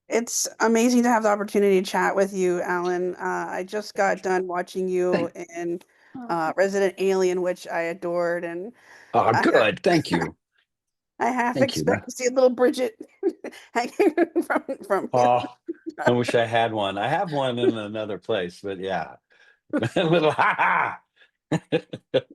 It's amazing to have the opportunity to chat with you, Alan. I just got done watching you Thank. in Resident Alien, which I adored, and Oh, I good. Thank you. I half Thank you. expect to see a little Bridget hanging from you. Oh, I wish I had one. I have one in another place, but yeah, a little ha ha.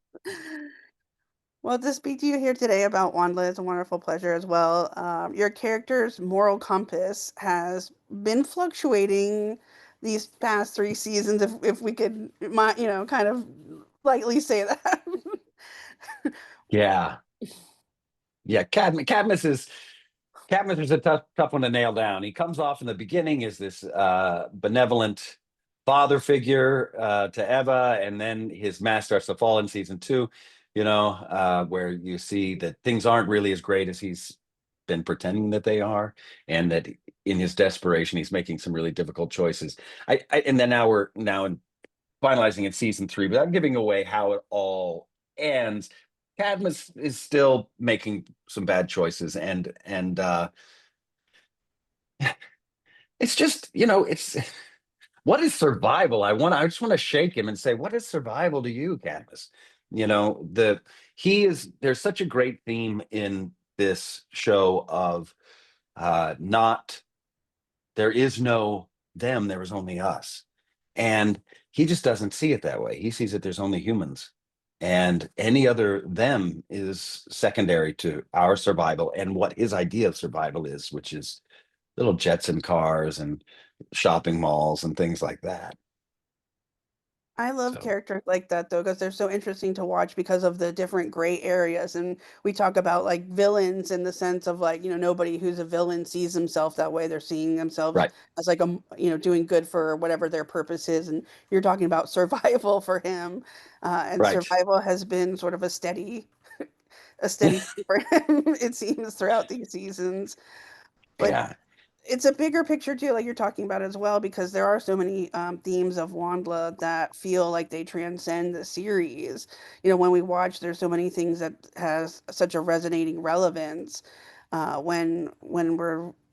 Well, to speak to you here today about WondLa is a wonderful pleasure as well. Your character's moral compass has been fluctuating these past three seasons, if we could, kind of lightly say that. Yeah, yeah. Cadmus is a tough one to nail down. He comes off in the beginning as this benevolent father figure to Eva, and then his mask starts to fall in season two. Where you see that things aren't really as great as he's been pretending that they are, and that in his desperation, he's making some really difficult choices. And then now in finalizing in season three, without giving away how it all ends. Cadmus is still making some bad choices, and it's just it's what is survival? I just want to shake him and say, what is survival to you, Cadmus? The he is there's such a great theme in this show of not there is no them, there is only us. And he just doesn't see it that way. He sees that there's only humans. And any other them is secondary to our survival and what his idea of survival is, which is little Jetson cars and shopping malls and things like that. I love So, characters like that though, because they're so interesting to watch because of the different gray areas. And we talk about like villains in the sense of like, nobody who's a villain sees himself that way. They're seeing themselves right, as like doing good for whatever their purpose is. And you're talking about survival for him. And right. survival has been sort of a steady thing for him, it seems, throughout these seasons. But Yeah, it's a bigger picture too, like you're talking about as well, because there are so many themes of WondLa that feel like they transcend the series. When we watch, there's so many things that has such a resonating relevance when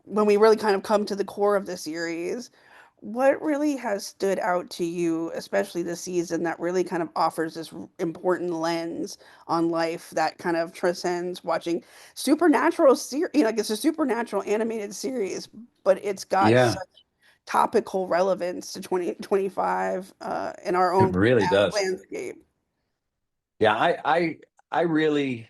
we really kind of come to the core of the series. What really has stood out to you, especially this season, that really kind of offers this important lens on life that kind of transcends watching supernatural series? Like it's a supernatural animated series, but it's got yeah, such topical relevance to 2025 in our it own really does. landscape. Yeah, I really,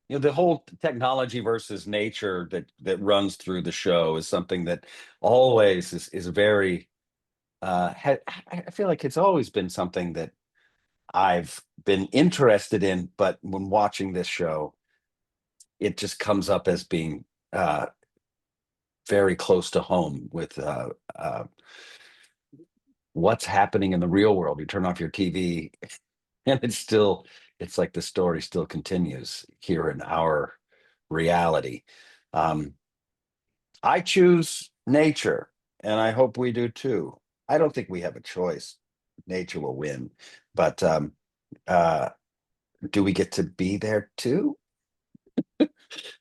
the whole technology versus nature that runs through the show is something that always is very I feel like it's always been something that I've been interested in, but when watching this show, it just comes up as being uh, very close to home with what's happening in the real world. You turn off your TV, and it's like the story still continues here in our reality. Um, I choose nature, and I hope we do too. I don't think we have a choice. Nature will win, but uh, do we get to be there too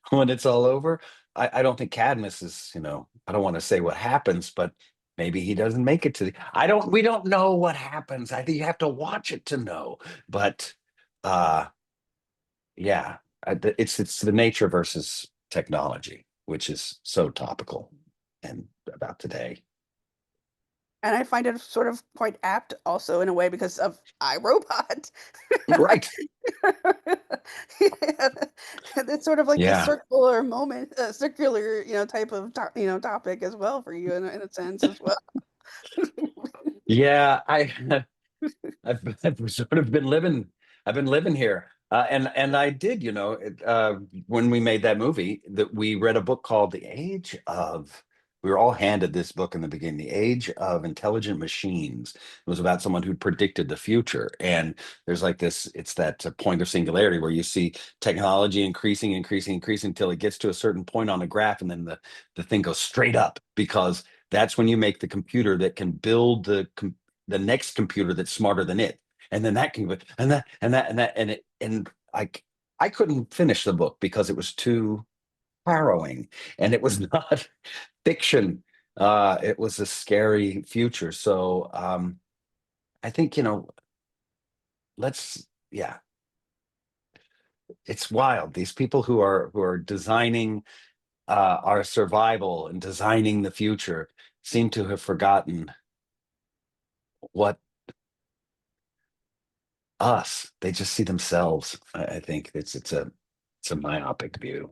when it's all over? I don't think Cadmus is, I don't want to say what happens, but maybe he doesn't make it to we don't know what happens. I think you have to watch it to know. But uh yeah, it's the nature versus technology, which is so topical and about today. And I find it sort of quite apt also in a way because of iRobot. Right. Yeah. It's sort of like the Yeah. circular moment, circular, type of topic as well for you in a sense as well. Yeah, I've sort of been living. I've been living here, and I did. When we made that movie, that we read a book called "The Age of." We were all handed this book in the beginning, "The Age of Intelligent Machines." It was about someone who predicted the future, and there's like this. It's that point of singularity where you see technology increasing, increasing, increasing until it gets to a certain point on a graph, and then the thing goes straight up because that's when you make the computer that can build the next computer that's smarter than it, and then that can and that and that and that and it and I couldn't finish the book because it was too harrowing, and it was not fiction. It was a scary future. So I think, yeah, it's wild. These people who are designing our survival and designing the future seem to have forgotten what us. They just see themselves. I think it's a myopic view.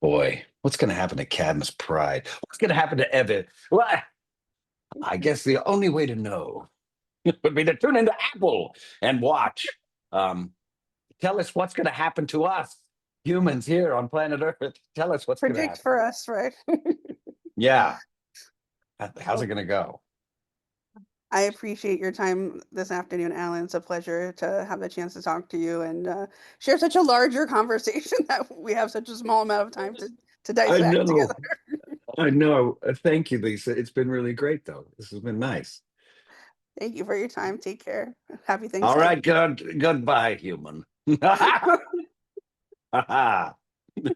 Boy, what's going to happen to Cadmus Pride? What's going to happen to Evan? Well, I guess the only way to know would be to tune into Apple and watch. Um, Tell us what's going to happen to us humans here on planet Earth. Tell us what's going to Predict happen. for us, right? Yeah. How's it Well, going to go? I appreciate your time this afternoon, Alan. It's a pleasure to have the chance to talk to you and share such a larger conversation that we have such a small amount of time to I dissect together. know. I know. Thank you, Lisa. It's been really great, though. This has been nice. Thank you for your time. Take care. Happy All Thanksgiving. right. Goodbye, human.